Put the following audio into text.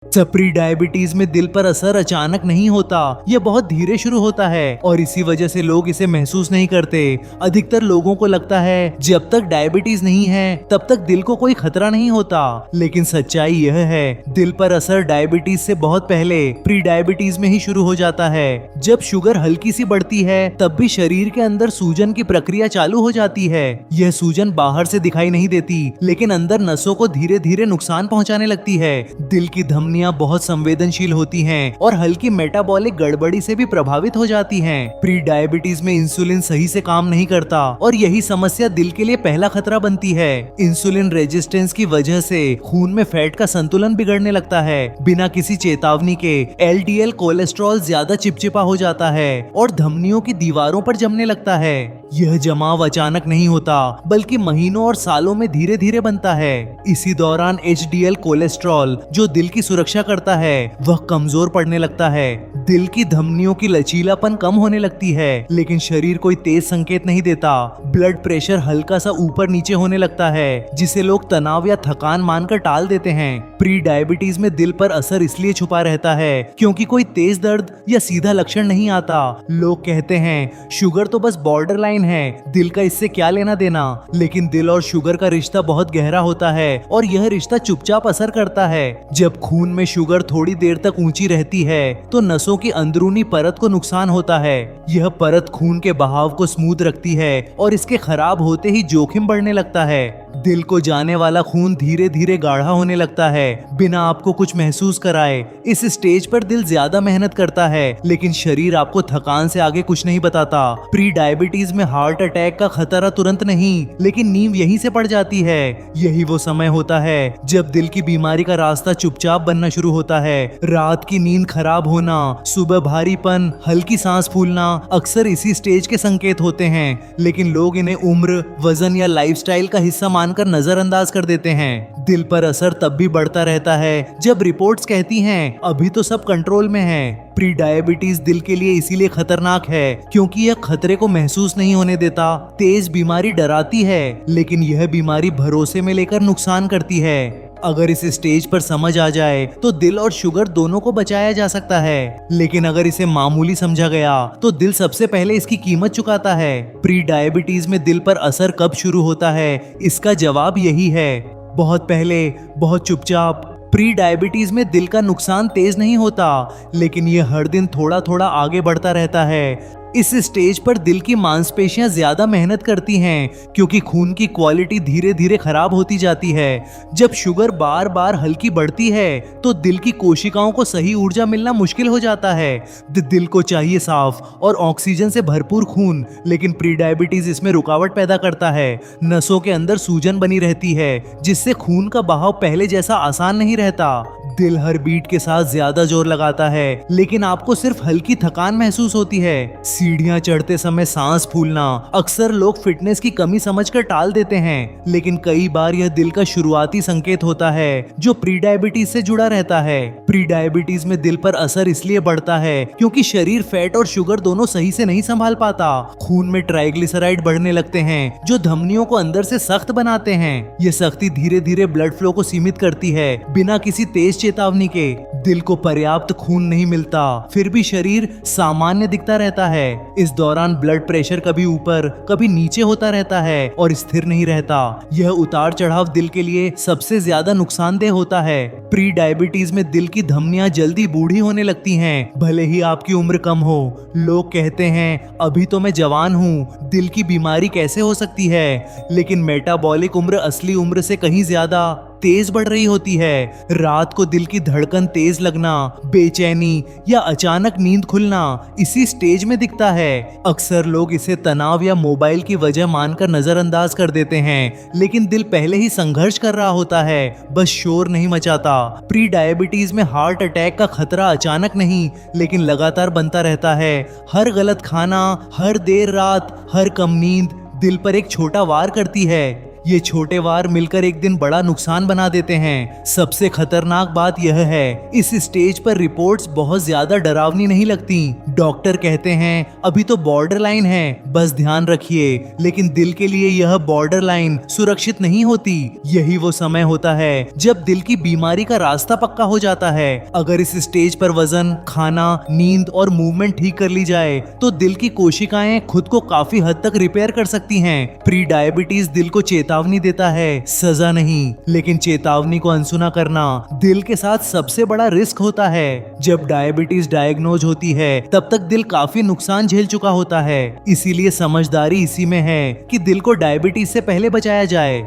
Pre diabetes में दिल पर असर अचानक नहीं होता, यह बहुत धीरे शुरू होता है और इसी वजह से लोग इसे महसूस नहीं करते। अधिकतर लोगों को लगता है जब तक डायबिटीज नहीं है तब तक दिल को कोई खतरा नहीं होता, लेकिन सच्चाई यह है दिल पर असर डायबिटीज से बहुत पहले प्री डायबिटीज में ही शुरू हो जाता है। जब शुगर हल्की सी बढ़ती है तब भी शरीर के अंदर सूजन की प्रक्रिया चालू हो जाती है। यह सूजन बाहर से दिखाई नहीं देती, लेकिन अंदर नसों को धीरे धीरे नुकसान पहुंचाने लगती है। दिल की धमनियां बहुत संवेदनशील होती हैं और हल्की मेटाबॉलिक गड़बड़ी से भी प्रभावित हो जाती हैं। प्री डायबिटीज में इंसुलिन सही से काम नहीं करता और यही समस्या दिल के लिए पहला खतरा बनती है। इंसुलिन रेजिस्टेंस की वजह से खून में फैट का संतुलन बिगड़ने लगता है। बिना किसी चेतावनी के एलडीएल कोलेस्ट्रॉल ज्यादा चिपचिपा हो जाता है और धमनियों की दीवारों पर जमने लगता है। यह जमाव अचानक नहीं होता, बल्कि महीनों और सालों में धीरे धीरे बनता है। इसी दौरान एचडीएल कोलेस्ट्रॉल जो दिल की सुरक्षा करता है वह कमजोर पड़ने लगता है। दिल की धमनियों की लचीलापन कम होने लगती है, लेकिन शरीर कोई तेज संकेत नहीं देता। ब्लड प्रेशर हल्का सा ऊपर नीचे होने लगता है, जिसे लोग तनाव या थकान मानकर टाल देते हैं। प्री डायबिटीज में दिल पर असर इसलिए छुपा रहता है क्योंकि कोई तेज दर्द या सीधा लक्षण नहीं आता। लोग कहते हैं शुगर तो बस बॉर्डर लाइन है, दिल का इससे क्या लेना देना। लेकिन दिल और शुगर का रिश्ता बहुत गहरा होता है और यह रिश्ता चुपचाप असर करता है। जब खून में शुगर थोड़ी देर तक ऊंची रहती है तो नसों की अंदरूनी परत को नुकसान होता है। यह परत खून के बहाव को स्मूथ रखती है और इसके खराब होते ही जोखिम बढ़ने लगता है। दिल को जाने वाला खून धीरे धीरे गाढ़ा होने लगता है बिना आपको कुछ महसूस कराए। इस स्टेज पर दिल ज्यादा मेहनत करता है, लेकिन शरीर आपको थकान से आगे कुछ नहीं बताता। प्री डायबिटीज में हार्ट अटैक का खतरा तुरंत नहीं, लेकिन नींव यहीं से पड़ जाती है। यही वो समय होता है जब दिल की बीमारी का रास्ता चुपचाप बनना शुरू होता है। रात की नींद खराब होना, सुबह भारीपन, हल्की सांस फूलना अक्सर इसी स्टेज के संकेत होते हैं, लेकिन लोग इन्हें उम्र, वजन या लाइफस्टाइल का हिस्सा मानकर नजरअंदाज कर देते हैं। दिल पर असर तब भी बढ़ता रहता है जब रिपोर्ट्स कहती हैं अभी तो सब कंट्रोल में है। प्री डायबिटीज दिल के लिए इसीलिए खतरनाक है क्योंकि यह खतरे को महसूस नहीं होने देता। तेज बीमारी डराती है, लेकिन यह बीमारी भरोसे में लेकर नुकसान करती है। अगर इस स्टेज पर समझ आ जाए तो दिल और शुगर दोनों को बचाया जा सकता है, लेकिन अगर इसे मामूली समझा गया तो दिल सबसे पहले इसकी कीमत चुकाता है। प्री डायबिटीज में दिल पर असर कब शुरू होता है, इसका जवाब यही है, बहुत पहले, बहुत चुपचाप। प्री डायबिटीज में दिल का नुकसान तेज नहीं होता, लेकिन यह हर दिन थोड़ा थोड़ा आगे बढ़ता रहता है। इस स्टेज पर दिल की मांसपेशियां ज्यादा मेहनत करती हैं क्योंकि खून की क्वालिटी धीरे धीरे खराब होती जाती है। जब शुगर बार बार हल्की बढ़ती है तो दिल की कोशिकाओं को सही ऊर्जा मिलना मुश्किल हो जाता है। दिल को चाहिए साफ और ऑक्सीजन से भरपूर खून, लेकिन प्री डायबिटीज इसमें रुकावट पैदा करता है। नसों के अंदर सूजन बनी रहती है, जिससे खून का बहाव पहले जैसा आसान नहीं रहता। दिल हर बीट के साथ ज्यादा जोर लगाता है, लेकिन आपको सिर्फ हल्की थकान महसूस होती है। सीढ़ियां चढ़ते समय सांस फूलना अक्सर लोग फिटनेस की कमी समझकर टाल देते हैं, लेकिन कई बार यह दिल का शुरुआती संकेत होता है जो प्री डायबिटीज से जुड़ा रहता है। प्री डायबिटीज में दिल पर असर इसलिए बढ़ता है क्योंकि शरीर फैट और शुगर दोनों सही से नहीं संभाल पाता। खून में ट्राइग्लिसराइड बढ़ने लगते हैं जो धमनियों को अंदर से सख्त बनाते हैं। ये सख्ती धीरे धीरे ब्लड फ्लो को सीमित करती है बिना किसी तेज चेतावनी के। दिल को पर्याप्त खून नहीं मिलता, फिर भी शरीर सामान्य दिखता रहता है। इस दौरान ब्लड प्रेशर कभी ऊपर कभी नीचे होता रहता है और स्थिर नहीं रहता। यह उतार चढ़ाव दिल के लिए सबसे ज्यादा नुकसानदेह होता है। प्री डायबिटीज में दिल की धमनियां जल्दी बूढ़ी होने लगती हैं, भले ही आपकी उम्र कम हो। लोग कहते हैं अभी तो मैं जवान हूँ, दिल की बीमारी कैसे हो सकती है, लेकिन मेटाबॉलिक उम्र असली उम्र से कहीं ज्यादा तेज बढ़ रही होती है। रात को दिल की धड़कन तेज लगना, बेचैनी या अचानक नींद खुलना इसी स्टेज में दिखता है। अक्सर लोग इसे तनाव या मोबाइल की वजह मानकर नजरअंदाज कर देते हैं, लेकिन दिल पहले ही संघर्ष कर रहा होता है, बस शोर नहीं मचाता। प्री डायबिटीज में हार्ट अटैक का खतरा अचानक नहीं, लेकिन लगातार बनता रहता है। हर गलत खाना, हर देर रात, हर कम नींद दिल पर एक छोटा वार करती है। ये छोटे वार मिलकर एक दिन बड़ा नुकसान बना देते हैं। सबसे खतरनाक बात यह है, इस स्टेज पर रिपोर्ट्स बहुत ज्यादा डरावनी नहीं लगती। डॉक्टर कहते हैं अभी तो बॉर्डर लाइन है, बस ध्यान रखिए, लेकिन दिल के लिए यह बॉर्डर लाइन सुरक्षित नहीं होती। यही वो समय होता है जब दिल की बीमारी का रास्ता पक्का हो जाता है। अगर इस स्टेज पर वजन, खाना, नींद और मूवमेंट ठीक कर ली जाए तो दिल की कोशिकाएं खुद को काफी हद तक रिपेयर कर सकती हैं। प्री डायबिटीज दिल को चेतावनी देता है, सजा नहीं। लेकिन चेतावनी को अनसुना करना दिल के साथ सबसे बड़ा रिस्क होता है। जब डायबिटीज डायग्नोज होती है तब तक दिल काफी नुकसान झेल चुका होता है। इसीलिए समझदारी इसी में है कि दिल को डायबिटीज से पहले बचाया जाए।